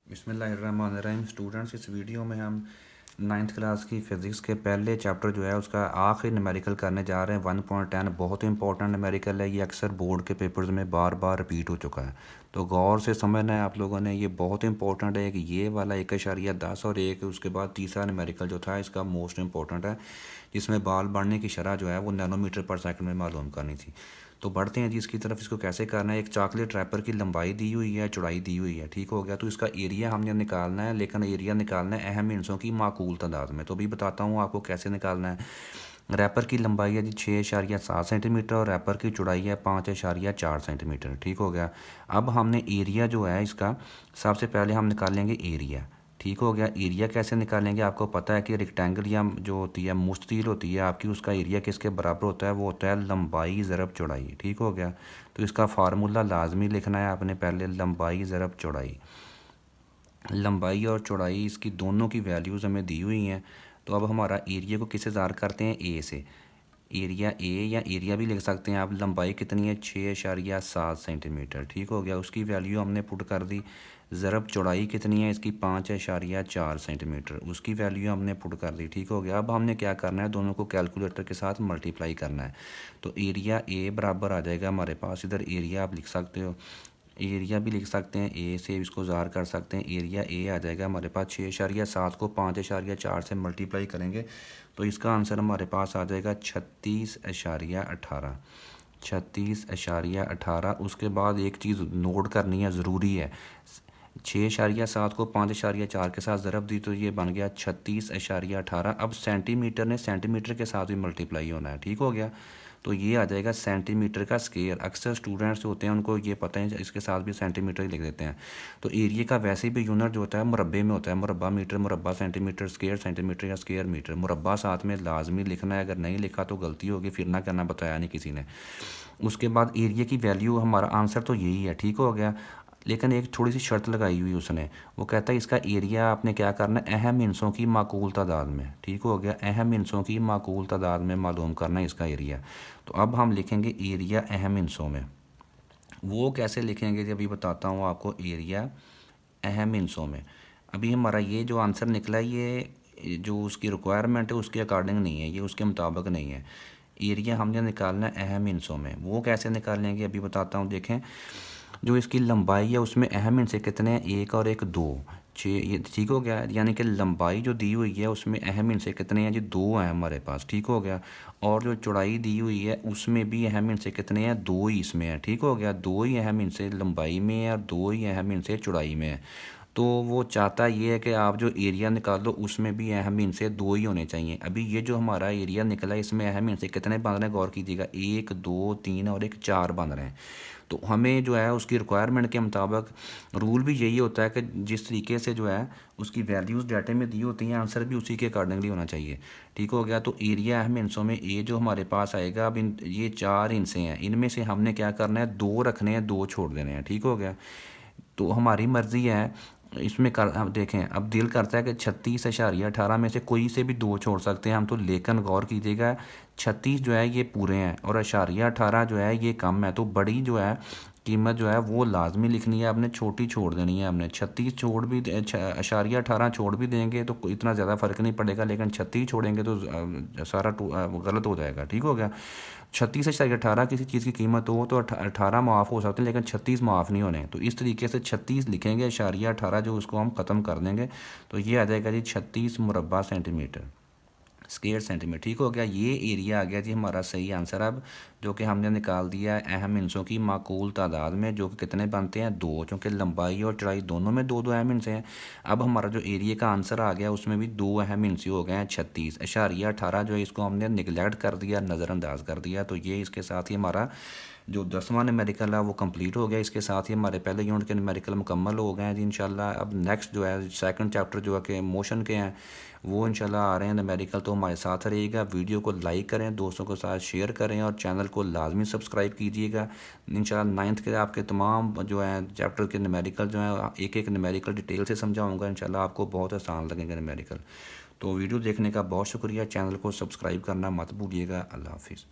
बिस्मिल्लाहिर्रहमानिर्रहीम। स्टूडेंट्स, इस वीडियो में हम 9th क्लास की फ़िज़िक्स के पहले चैप्टर जो है उसका आखिरी न्यूमेरिकल करने जा रहे हैं। 1.10 बहुत ही इंपॉर्टेंट न्यूमेरिकल है। ये अक्सर बोर्ड के पेपर्स में बार बार रिपीट हो चुका है, तो गौर से समझना है आप लोगों ने। ये बहुत इंपॉर्टेंट है कि ये वाला 1.10 और एक उसके बाद तीसरा न्यूमेरिकल जो था इसका मोस्ट इंपॉर्टेंट है, जिसमें बाल बढ़ने की शरह जो है वो नैनोमीटर पर सेकंड में मालूम करनी थी। तो बढ़ते हैं जी इसकी तरफ। इसको कैसे करना है। एक चॉकलेट रैपर की लंबाई दी हुई है, चौड़ाई दी हुई है, ठीक हो गया। तो इसका एरिया हमने निकालना है, लेकिन एरिया निकालना है अहम हिस्सों की माकूल तादाद में। तो अभी बताता हूँ आपको कैसे निकालना है। रैपर की लंबाई है जी 6.7 सेंटीमीटर और रैपर की चौड़ाई है 5.4 सेंटीमीटर, ठीक हो गया। अब हमने एरिया जो है इसका सबसे पहले हम निकालेंगे एरिया, ठीक हो गया। एरिया कैसे निकालेंगे, आपको पता है कि रेक्टेंगल या जो होती है मुस्ततील होती है आपकी, उसका एरिया किसके बराबर होता है, वो होता है लंबाई ज़रब चौड़ाई, ठीक हो गया। तो इसका फार्मूला लाजमी लिखना है आपने पहले, लंबाई ज़रब चौड़ाई। लंबाई और चौड़ाई इसकी दोनों की वैल्यूज़ हमें दी हुई हैं। तो अब हमारा एरिया को किससे ज़ाहिर करते हैं, ए से। एरिया ए या एरिया भी लिख सकते हैं आप। लंबाई कितनी है, 6.7 सेंटीमीटर, ठीक हो गया। उसकी वैल्यू हमने पुट कर दी। ज़रब चौड़ाई कितनी है इसकी, 5.4 सेंटीमीटर, उसकी वैल्यू हमने पुट कर दी, ठीक हो गया। अब हमने क्या करना है, दोनों को कैलकुलेटर के साथ मल्टीप्लाई करना है। तो एरिया ए बराबर आ जाएगा हमारे पास, इधर एरिया आप लिख सकते हो, एरिया भी लिख सकते हैं, ए से इसको ज़ाहिर कर सकते हैं। एरिया ए आ जाएगा हमारे पास 6.7 को 5.4 से मल्टीप्लाई करेंगे तो इसका आंसर हमारे पास आ जाएगा 36.18। 36.18। उसके बाद एक चीज़ नोट करनी है, ज़रूरी है। 6.7 को 5.4 के साथ ज़रब दी तो ये बन गया 36.18। अब सेंटीमीटर ने सेंटीमीटर के साथ भी मल्टीप्लाई होना है, ठीक हो गया। तो ये आ जाएगा सेंटीमीटर का स्केयर। अक्सर स्टूडेंट्स होते हैं उनको ये पता है, इसके साथ भी सेंटीमीटर ही लिख देते हैं। तो एरिया का वैसे भी यूनिट जो होता है मुरब्बे में होता है, मुरब्बा मीटर, मुरब्बा सेंटीमीटर, स्केयर सेंटीमीटर या स्केयर मीटर। मुरब्बा साथ में लाजमी लिखना है, अगर नहीं लिखा तो गलती होगी, फिर ना करना, बताया नहीं किसी ने। उसके बाद एरिया की वैल्यू, हमारा आंसर तो यही है, ठीक हो गया। लेकिन एक थोड़ी सी शर्त लगाई हुई उसने, वो कहता है इसका एरिया आपने क्या करना है, अहम हिस्सों की माकूल तादाद में, ठीक हो गया। अहम हिस्सों की माकूल तादाद में मालूम करना है इसका एरिया। तो अब हम लिखेंगे एरिया अहम हिस्सों में। वो कैसे लिखेंगे जी, अभी बताता हूँ आपको। एरिया अहम हिस्सों में, अभी हमारा ये जो आंसर निकला है ये जो उसकी रिक्वायरमेंट है उसके अकॉर्डिंग नहीं है, ये उसके मुताबिक नहीं है। एरिया हमने निकालना है अहम हिस्सों में। वो कैसे निकालेंगे अभी बताता हूँ। देखें, जो इसकी लंबाई है उसमें अहम हिस्से कितने हैं, एक और एक दो, 6, ये ठीक हो गया। यानी कि लंबाई जो दी हुई है उसमें अहम हिस्से कितने हैं जी, 2 हैं हमारे पास, ठीक हो गया। और जो चौड़ाई दी हुई है उसमें भी अहम हिस्से कितने हैं, 2 ही इसमें है, ठीक हो गया। 2 ही अहम हिस्से लंबाई में है और 2 ही अहम हिस्से चौड़ाई में है। तो वो चाहता ये है कि आप जो एरिया निकालो उसमें भी अहम हिस्से 2 ही होने चाहिए। अभी ये जो हमारा एरिया निकला है इसमें अहम हिस्से कितने बन रहे हैं, गौर कीजिएगा, 1 2 3 और एक 4 बन रहे हैं। तो हमें जो है उसकी रिक्वायरमेंट के मुताबिक रूल भी यही होता है कि जिस तरीके से जो है उसकी वैल्यूज़ डाटे में दी होती हैं, आंसर भी उसी के अकॉर्डिंगली होना चाहिए, ठीक हो गया। तो एरिया अहम हिस्सों में ए जो हमारे पास आएगा, अब ये 4 हिस्से हैं, इनमें से हमने क्या करना है, 2 रखने हैं, 2 छोड़ देने हैं, ठीक हो गया। तो हमारी मर्ज़ी है इसमें कर। अब देखें, अब दिल करता है कि 36.18 में से कोई से भी 2 छोड़ सकते हैं हम तो, लेकिन गौर कीजिएगा 36 जो है ये पूरे हैं और 18 जो है ये कम है। तो बड़ी जो है कीमत जो है वो लाजमी लिखनी है आपने, छोटी छोड़ देनी है हमने। 36 छोड़ भी 18 छोड़ भी देंगे तो इतना ज़्यादा फ़र्क नहीं पड़ेगा, लेकिन 36 छोड़ेंगे तो सारा गलत हो जाएगा, ठीक हो गया। 36 से 18 किसी चीज़ की कीमत हो तो 18 माफ़ हो सकते हैं, लेकिन 36 माफ़ नहीं होने। तो इस तरीके से 36 लिखेंगे, 18 जो उसको हम ख़त्म कर देंगे तो ये आ जाएगा जी 36 मुरब्बा सेंटीमीटर, स्क्वायर सेंटीमीटर, ठीक हो गया। ये एरिया आ गया जी हमारा सही आंसर। अब जो कि हमने निकाल दिया है अहम हिस्सों की माकूल तादाद में, जो कि कितने बनते हैं, 2, क्योंकि लंबाई और चौड़ाई दोनों में 2 2 अहम हिस्से हैं। अब हमारा जो एरिया का आंसर आ गया उसमें भी 2 अहम हिस्से हो गए हैं। 36.18 जो है इसको हमने निगलेक्ट कर दिया, नज़रअंदाज कर दिया। तो ये इसके साथ ही हमारा जो 10वां न्यूमेरिकल है वो कंप्लीट हो गया। इसके साथ ही हमारे पहले यूनिट के न्यूमेरिकल मुकम्मल हो गए हैं जी इंशाल्लाह। अब नेक्स्ट जो है सेकंड चैप्टर जो है कि मोशन के हैं वो इंशाल्लाह आ रहे हैं न्यूमेरिकल। तो हमारे साथ रहिएगा, वीडियो को लाइक करें, दोस्तों के साथ शेयर करें और चैनल को लाजमी सब्सक्राइब कीजिएगा। इंशाल्लाह 9th के आपके तमाम जो है चैप्टर के न्यूमेरिकल जो है एक एक न्यूमेरिकल डिटेल से समझाऊँगा इंशाल्लाह, आपको बहुत आसान लगेंगे न्यूमेरिकल। तो वीडियो देखने का बहुत शुक्रिया, चैनल को सब्सक्राइब करना मत भूलिएगा। अल्लाह हाफिज़।